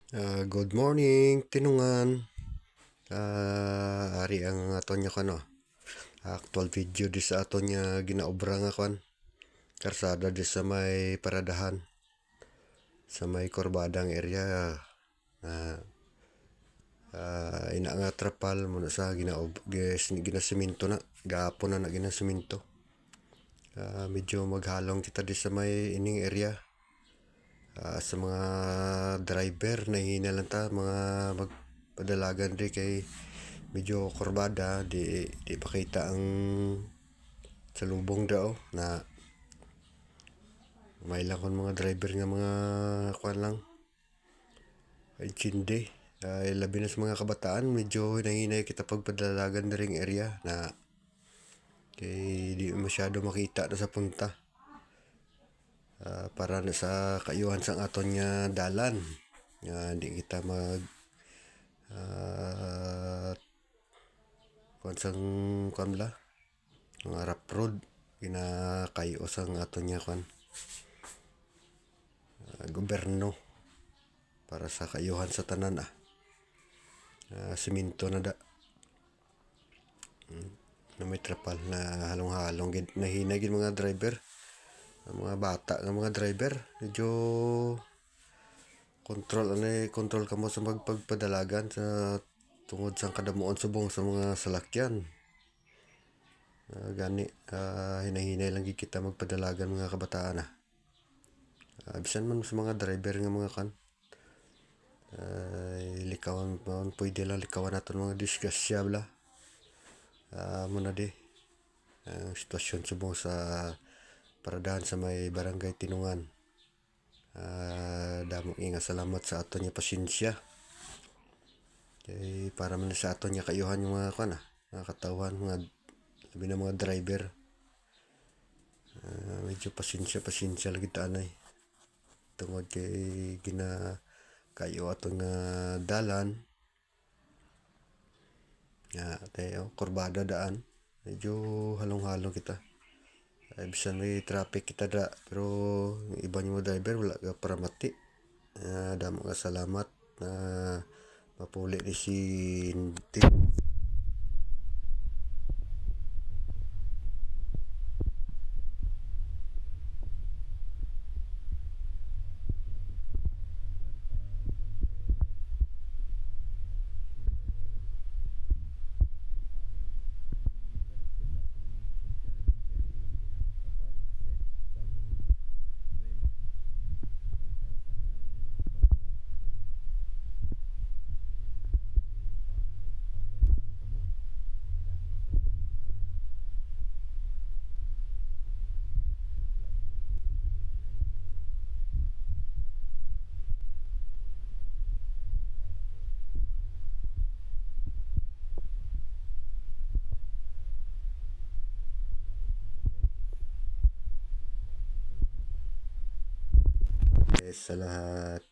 Good morning, tinungan. Ari ang ato niya kano. Actual video di sa ato niya ginaobra nga kwan. Karsada di sa may paradahan. Sa may Corbadang area. Ina nga trapal muna sa ginasiminto na. Gapon na ginasiminto. Medyo maghalong kita di sa may ining area. Sa mga driver nahihina lang ta mga magpadalagan di kay medyo kurbada di pakita ang salubong daw na may lang kon mga driver nga mga kwan lang intindi labi na sa mga kabataan medyo hinahinay kita pagpadalagan na ring area na kay di masyado makita na sa punta. Para na sa kayuhan sang aton nga dalan di kita mag kwan sang kwan la mga rough road ginakayo sang aton nga kwan gobyerno para sa kayuhan sa tanan siminto na da na may trapal na halong-halong nahinay gid mga driver mga bata nga mga driver medyo control kamo sa magpagpadalagan sa tungod sa kadamuon subong sa mga salakyan. Gani hinahinay lang gid kita magpadalagan mga kabataan bisan man sa mga driver nga mga kan likawan man pwede lang likawan naton mga disgrasya bla muna di ang sitwasyon subong sa paradahan sa may barangay Tinungan. Damo nga salamat sa aton nga pasensya kay para man sa aton nga kayuhan yung mga kan mga katawan mga labi na mga driver medyo pasensya lagi tanay tungod kay kayo aton nga dalan tayo kurbada daan medyo halong-halong kita bisan may traffic kita da pero yung iba nyo driver wala ka para mati. Damo nga salamat na mapuli ni si sa lahat.